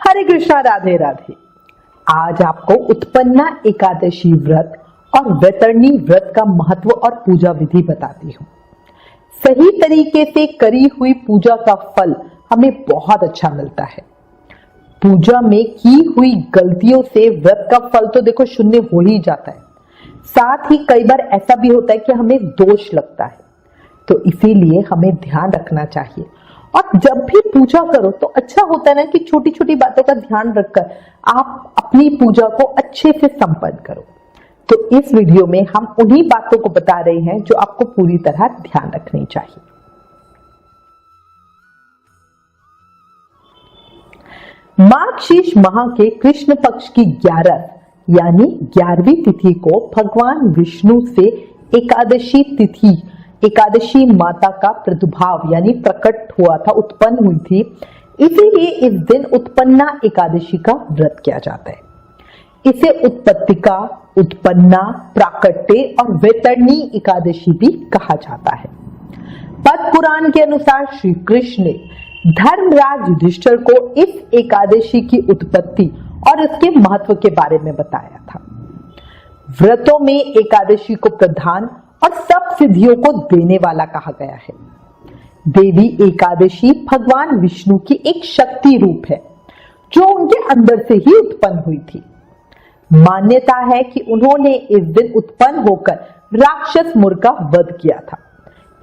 हरे कृष्णा, राधे राधे। आज आपको उत्पन्ना एकादशी व्रत और वैतरणी व्रत का महत्व और पूजा विधि बताती हूँ। सही तरीके से करी हुई पूजा का फल हमें बहुत अच्छा मिलता है। पूजा में की हुई गलतियों से व्रत का फल तो देखो शून्य हो ही जाता है। साथ ही कई बार ऐसा भी होता है कि हमें दोष लगता है, तो इसीलिए हमें ध्यान रखना चाहिए। और जब भी पूजा करो तो अच्छा होता है ना कि छोटी छोटी बातों का ध्यान रखकर आप अपनी पूजा को अच्छे से संपन्न करो। तो इस वीडियो में हम उन्हीं बातों को बता रहे हैं जो आपको पूरी तरह ध्यान रखनी चाहिए। मार्गशीर्ष माह के कृष्ण पक्ष की 11 यानी 11वीं तिथि को भगवान विष्णु से एकादशी माता का प्रादुर्भाव यानी प्रकट हुआ था, उत्पन्न हुई थी। इसीलिए इस दिन उत्पन्ना एकादशी का व्रत किया जाता है। इसे उत्पत्तिका, उत्पन्ना, प्राकट्य और वैतरणी एकादशी भी कहा जाता है। पद्म पुराण के अनुसार श्री कृष्ण ने धर्मराज युधिष्ठिर को इस एकादशी की उत्पत्ति और इसके महत्व के बारे में बताया था। व्रतों में एकादशी को प्रधान और सब सिद्धियों को देने वाला कहा गया है। देवी एकादशी भगवान विष्णु की एक शक्ति रूप है जो उनके अंदर से ही उत्पन्न हुई थी। मान्यता है कि उन्होंने इस दिन उत्पन्न होकर राक्षस मुर का वध किया था,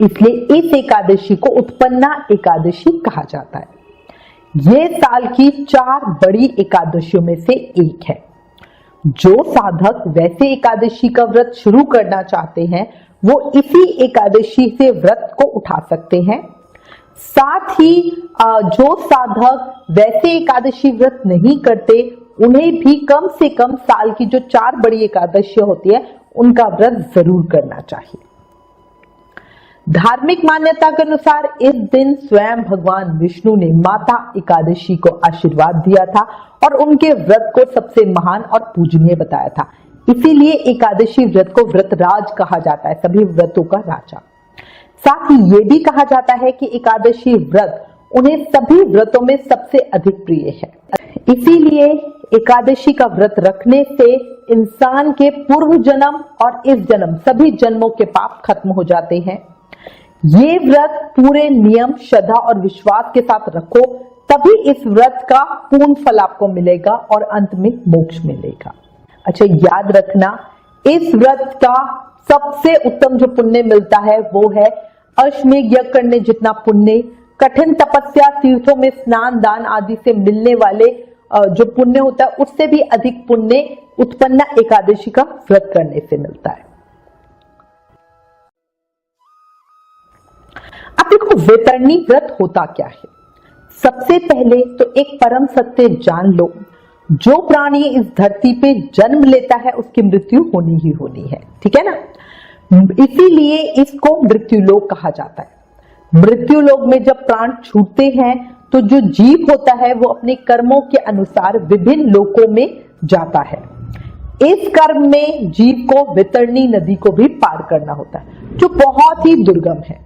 इसलिए इस एकादशी को उत्पन्ना एकादशी कहा जाता है। यह साल की 4 बड़ी एकादशियों में से एक है। जो साधक वैसे एकादशी का व्रत शुरू करना चाहते हैं वो इसी एकादशी से व्रत को उठा सकते हैं। साथ ही जो साधक वैसे एकादशी व्रत नहीं करते उन्हें भी कम से कम साल की जो 4 बड़ी एकादशी होती है उनका व्रत जरूर करना चाहिए। धार्मिक मान्यता के अनुसार इस दिन स्वयं भगवान विष्णु ने माता एकादशी को आशीर्वाद दिया था और उनके व्रत को सबसे महान और पूजनीय बताया था। इसीलिए एकादशी व्रत को व्रतराज कहा जाता है, सभी व्रतों का राजा। साथ ही ये भी कहा जाता है कि एकादशी व्रत उन्हें सभी व्रतों में सबसे अधिक प्रिय है। इसीलिए एकादशी का व्रत रखने से इंसान के पूर्व जन्म और इस जन्म सभी जन्मों के पाप खत्म हो जाते हैं। ये व्रत पूरे नियम, श्रद्धा और विश्वास के साथ रखो, तभी इस व्रत का पूर्ण फल आपको मिलेगा और अंत में मोक्ष मिलेगा। अच्छा, याद रखना, इस व्रत का सबसे उत्तम जो पुण्य मिलता है वो है अश्वमेध यज्ञ करने जितना पुण्य, कठिन तपस्या, तीर्थों में स्नान, दान आदि से मिलने वाले जो पुण्य होता है उससे भी अधिक पुण्य उत्पन्ना एकादशी का व्रत करने से मिलता है। अब देखो, वैतरणी व्रत होता क्या है। सबसे पहले तो एक परम सत्य जान लो, जो प्राणी इस धरती पे जन्म लेता है उसकी मृत्यु होनी ही होनी है, ठीक है ना। इसीलिए इसको मृत्युलोक कहा जाता है। मृत्युलोक में जब प्राण छूटते हैं तो जो जीव होता है वो अपने कर्मों के अनुसार विभिन्न लोकों में जाता है। इस कर्म में जीव को वैतरणी नदी को भी पार करना होता है जो बहुत ही दुर्गम है।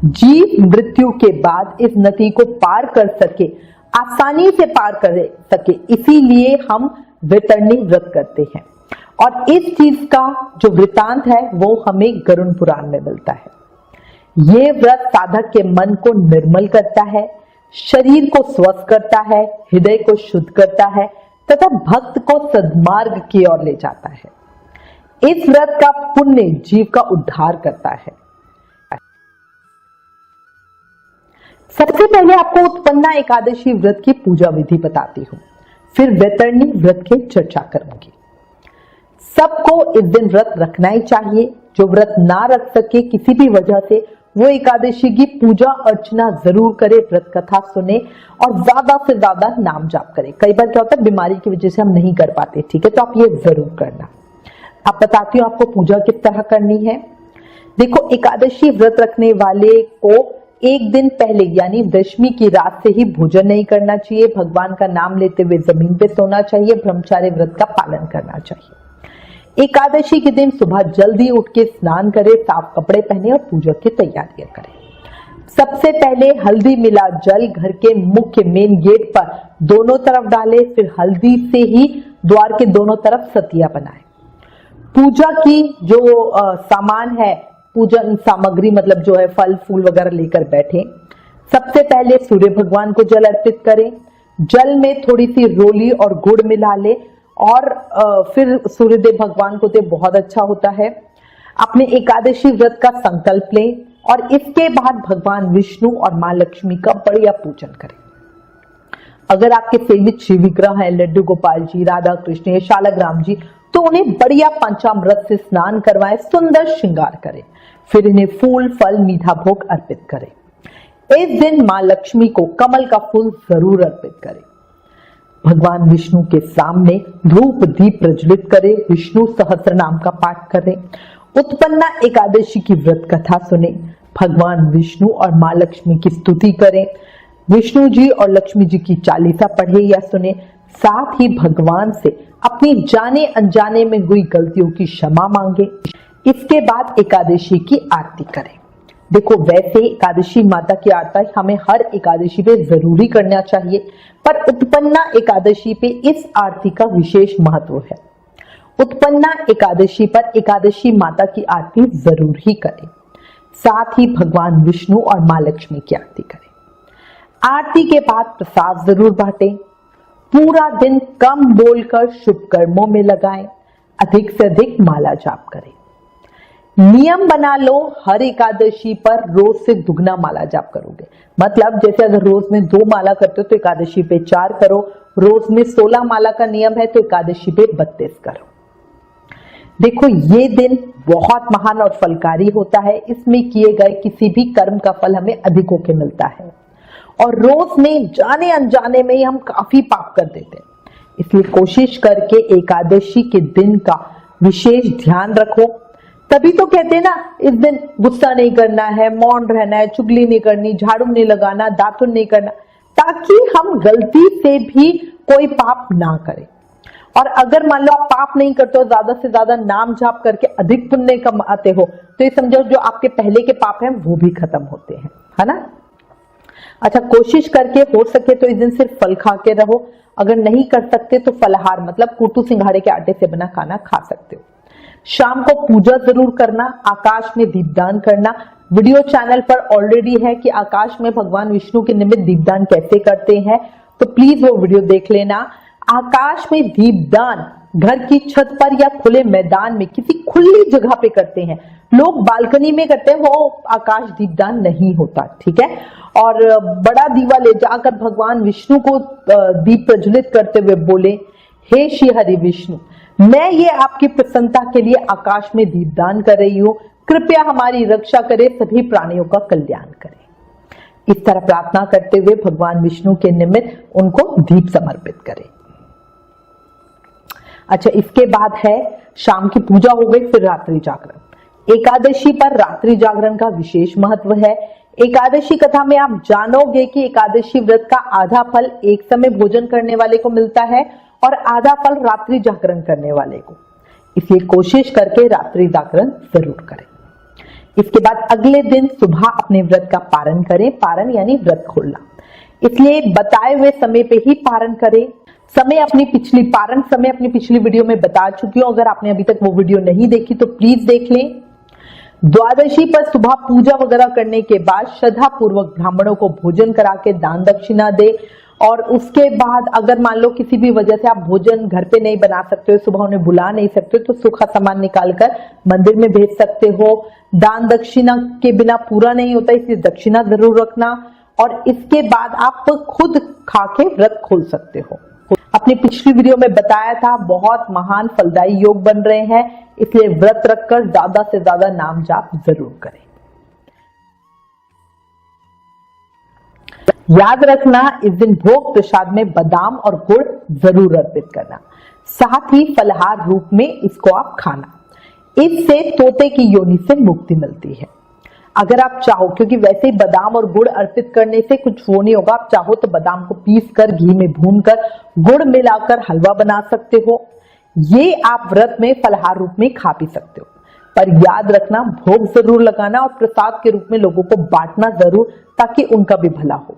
जीव मृत्यु के बाद इस नदी को पार कर सके, आसानी से पार कर सके, इसीलिए हम वैतरणी व्रत करते हैं। और इस चीज का जो वृतांत है वो हमें गरुड़ पुराण में मिलता है। ये व्रत साधक के मन को निर्मल करता है, शरीर को स्वस्थ करता है, हृदय को शुद्ध करता है तथा भक्त को सद्मार्ग की ओर ले जाता है। इस व्रत का पुण्य जीव का उद्धार करता है। सबसे पहले आपको उत्पन्ना एकादशी व्रत की पूजा विधि बताती हूँ, फिर वैतरणी व्रत की चर्चा करूंगी। सबको इस दिन व्रत रखना ही चाहिए। जो व्रत ना रख सके किसी भी वजह से वो एकादशी की पूजा अर्चना जरूर करे, व्रत कथा सुने और ज्यादा से ज्यादा नाम जाप करे। कई बार क्या होता है, बीमारी की वजह से हम नहीं कर पाते, ठीक है, तो आप ये जरूर करना। अब बताती हूँ आपको पूजा किस तरह करनी है। देखो, एकादशी व्रत रखने वाले को एक दिन पहले यानी दशमी की रात से ही भोजन नहीं करना चाहिए। भगवान का नाम लेते हुए जमीन पे सोना चाहिए। ब्रह्मचार्य व्रत का पालन करना चाहिए। एकादशी के दिन सुबह जल्दी उठ के स्नान करें, साफ कपड़े पहने और पूजा की तैयारियां करें। सबसे पहले हल्दी मिला जल घर के मुख्य मेन गेट पर दोनों तरफ डाले, फिर हल्दी से ही द्वार के दोनों तरफ सतिया बनाए। पूजा की जो सामान है, पूजन सामग्री मतलब जो है फल फूल वगैरह लेकर बैठे। सबसे पहले सूर्य भगवान को जल अर्पित करें। जल में थोड़ी सी रोली और गुड़ मिला ले और फिर सूर्यदेव भगवान को दे, बहुत अच्छा होता है। अपने एकादशी व्रत का संकल्प लें और इसके बाद भगवान विष्णु और मां लक्ष्मी का बढ़िया पूजन करें। अगर आपके सेवित शिव विग्रह है, लड्डू गोपाल जी, राधा कृष्ण या शालग्राम जी, तो उन्हें बढ़िया पंचामृत से स्नान करवाएं, सुंदर श्रृंगार करें, फिर इन्हें फूल फल मीठा भोग अर्पित करें। इस दिन मां लक्ष्मी को कमल का फूल जरूर अर्पित करें। भगवान विष्णु के सामने धूप दीप प्रज्वलित करें, विष्णु सहस्त्र नाम का पाठ करें, उत्पन्ना एकादशी की व्रत कथा सुने, भगवान विष्णु और मां लक्ष्मी की स्तुति करें, विष्णु जी और लक्ष्मी जी की चालीसा पढ़े या सुने, साथ ही भगवान से अपनी जाने अनजाने में हुई गलतियों की क्षमा मांगे। इसके बाद एकादशी की आरती करें। देखो, वैसे एकादशी माता की आरती हमें हर एकादशी पे जरूरी करना चाहिए, पर उत्पन्ना एकादशी पे इस आरती का विशेष महत्व है। उत्पन्ना एकादशी पर एकादशी माता की आरती जरूर ही करें, साथ ही भगवान विष्णु और मां लक्ष्मी की आरती करें। आरती के बाद प्रसाद जरूर बांटें। पूरा दिन कम बोलकर शुभ कर्मों में लगाएं, अधिक से अधिक माला जाप करें। नियम बना लो, हर एकादशी पर रोज से दुगना माला जाप करोगे। मतलब जैसे अगर रोज में 2 माला करते हो तो एकादशी पे 4 करो, रोज में 16 माला का नियम है तो एकादशी पे 32 करो। देखो, ये दिन बहुत महान और फलकारी होता है। इसमें किए गए किसी भी कर्म का फल हमें अधिक होके मिलता है और रोज में जाने अनजाने में ही हम काफी पाप कर देते हैं। इसलिए कोशिश करके एकादशी के दिन का विशेष ध्यान रखो। तभी तो कहते हैं ना, इस दिन गुस्सा नहीं करना है, मौन रहना है, चुगली नहीं करनी, झाड़ू नहीं लगाना, दातुन नहीं करना, ताकि हम गलती से भी कोई पाप ना करें। और अगर मान लो आप पाप नहीं करते हो, ज्यादा से ज्यादा नाम जाप करके अधिक पुण्य कमाते हो, तो ये समझो जो आपके पहले के पाप हैं वो भी खत्म होते हैं, है ना। अच्छा, कोशिश करके हो सके तो इस दिन सिर्फ फल खा के रहो। अगर नहीं कर सकते तो फलहार मतलब कूटू सिंघाड़े के आटे से बना खाना खा सकते हो। शाम को पूजा जरूर करना, आकाश में दीपदान करना। वीडियो चैनल पर ऑलरेडी है कि आकाश में भगवान विष्णु के निमित्त दीपदान कैसे करते हैं, तो प्लीज वो वीडियो देख लेना। आकाश में दीपदान घर की छत पर या खुले मैदान में किसी खुली जगह पे करते हैं। लोग बालकनी में करते हैं, वो आकाश दीपदान नहीं होता, ठीक है। और बड़ा दीवा ले जाकर भगवान विष्णु को दीप प्रज्वलित करते हुए बोले, हे श्री हरि विष्णु, मैं ये आपकी प्रसन्नता के लिए आकाश में दीपदान कर रही हूं, कृपया हमारी रक्षा करे, सभी प्राणियों का कल्याण करे। इस तरह प्रार्थना करते हुए भगवान विष्णु के निमित्त उनको दीप समर्पित करें। अच्छा, इसके बाद है शाम की पूजा हो गई, फिर रात्रि जागरण। एकादशी पर रात्रि जागरण का विशेष महत्व है। एकादशी कथा में आप जानोगे कि एकादशी व्रत का आधा फल एक समय भोजन करने वाले को मिलता है और आधा फल रात्रि जागरण करने वाले को। इसलिए कोशिश करके रात्रि जागरण जरूर करें। इसके बाद अगले दिन सुबह अपने व्रत का पारण करें। पारण यानी व्रत खोलना, इसलिए बताए हुए समय पे ही पारण करें। समय अपनी पिछली वीडियो में बता चुकी हूं, अगर आपने अभी तक वो वीडियो नहीं देखी तो प्लीज देख लें। द्वादशी पर सुबह पूजा वगैरह करने के बाद श्रद्धा पूर्वक ब्राह्मणों को भोजन करा के दान दक्षिणा दे। और उसके बाद अगर मान लो किसी भी वजह से आप भोजन घर पे नहीं बना सकते हो, सुबह उन्हें बुला नहीं सकते हो, तो सूखा सामान निकालकर मंदिर में भेज सकते हो। दान दक्षिणा के बिना पूरा नहीं होता, इसलिए दक्षिणा जरूर रखना। और इसके बाद आप खुद खा के व्रत खोल सकते हो। अपनी पिछली वीडियो में बताया था, बहुत महान फलदायी योग बन रहे हैं, इसलिए व्रत रखकर ज्यादा से ज्यादा नाम जाप जरूर करें। याद रखना, इस दिन भोग प्रसाद में बादाम और गुड़ जरूर अर्पित करना, साथ ही फलहार रूप में इसको आप खाना। इससे तोते की योनि से मुक्ति मिलती है। अगर आप चाहो, क्योंकि वैसे ही बादाम और गुड़ अर्पित करने से कुछ वो नहीं होगा, आप चाहो तो बादाम को पीस कर घी में भूनकर गुड़ मिलाकर हलवा बना सकते हो। ये आप व्रत में फलहार रूप में खा पी सकते हो। पर याद रखना, भोग जरूर लगाना और प्रसाद के रूप में लोगों को बांटना जरूर, ताकि उनका भी भला हो।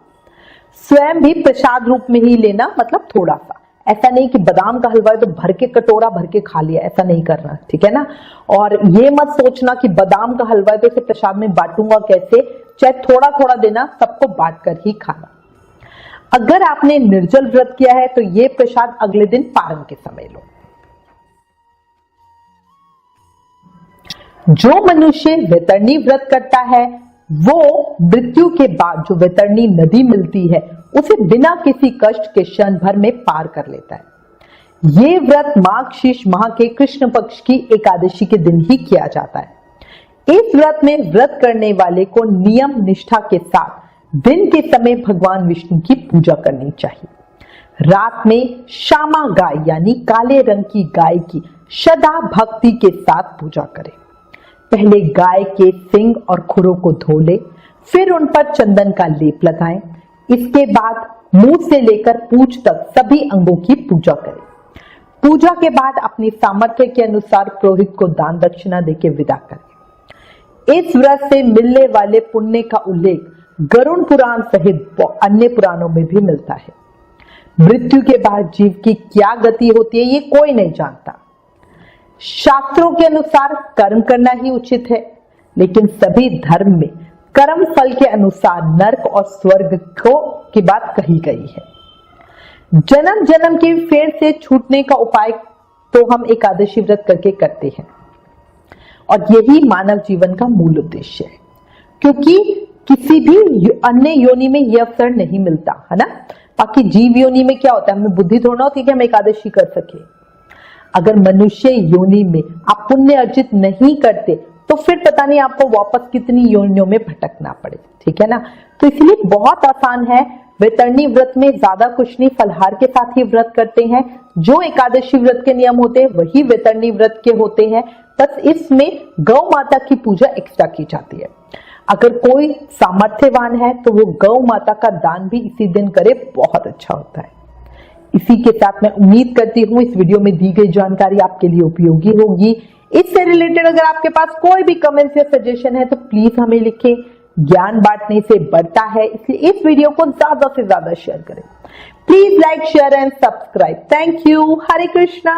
स्वयं भी प्रसाद रूप में ही लेना, मतलब थोड़ा सा, ऐसा नहीं कि बादाम का हलवा है तो भर के कटोरा भर के खा लिया, ऐसा नहीं करना, ठीक है ना। और ये मत सोचना कि बादाम का हलवा है तो इसे प्रसाद में बांटूंगा कैसे, चाहे थोड़ा थोड़ा देना, सबको बांट कर ही खाना। अगर आपने निर्जल व्रत किया है तो ये प्रसाद अगले दिन पारण के समय लो। जो मनुष्य वैतरणी व्रत करता है वो मृत्यु के बाद जो वैतरणी नदी मिलती है उसे बिना किसी कष्ट के क्षण भर में पार कर लेता है। ये व्रत माघ शीर्ष माह के कृष्ण पक्ष की एकादशी के दिन ही किया जाता है। इस व्रत में व्रत करने वाले को नियम निष्ठा के साथ दिन के समय भगवान विष्णु की पूजा करनी चाहिए। रात में श्यामा गाय यानी काले रंग की गाय की सदा भक्ति के साथ पूजा करें। पहले गाय के सींग और खुरों को धो ले, फिर उन पर चंदन का लेप लगाएं। इसके बाद मुंह से लेकर पूंछ तक सभी अंगों की पूजा करें। पूजा के बाद अपनी सामर्थ्य के अनुसार पुरोहित को दान दक्षिणा देकर विदा करें। इस व्रत से मिलने वाले पुण्य का उल्लेख गरुड़ पुराण सहित अन्य पुराणों में भी मिलता है। मृत्यु के बाद जीव की क्या गति होती है ये कोई नहीं जानता। शास्त्रों के अनुसार कर्म करना ही उचित है, लेकिन सभी धर्म में कर्म फल के अनुसार नरक और स्वर्ग की बात कही गई है। जन्म जन्म के फेर से छूटने का उपाय तो हम एकादशी व्रत करके करते हैं, और यही मानव जीवन का मूल उद्देश्य है, क्योंकि किसी भी अन्य योनि में यह अवसर नहीं मिलता है ना। बाकी जीव योनि में क्या होता है, हमें बुद्धि थोड़ा होती है कि हम एकादशी कर सके। अगर मनुष्य योनि में आप पुण्य अर्जित नहीं करते तो फिर पता नहीं आपको वापस कितनी योनियों में भटकना पड़े, ठीक है ना। तो इसलिए बहुत आसान है। वैतरणी व्रत में ज्यादा कुछ नहीं, फलहार के साथ ही व्रत करते हैं। जो एकादशी व्रत के नियम होते हैं वही वैतरणी व्रत के होते हैं, बस इसमें गौ माता की पूजा एक्स्ट्रा की जाती है। अगर कोई सामर्थ्यवान है तो वो गौ माता का दान भी इसी दिन करे, बहुत अच्छा होता है। इसी के साथ मैं उम्मीद करती हूँ इस वीडियो में दी गई जानकारी आपके लिए उपयोगी होगी। इससे रिलेटेड अगर आपके पास कोई भी कमेंट्स या सजेशन है तो प्लीज हमें लिखें। ज्ञान बांटने से बढ़ता है, इसलिए इस वीडियो को ज्यादा से ज्यादा शेयर करें। Please like, share and subscribe. Thank you. Hare Krishna.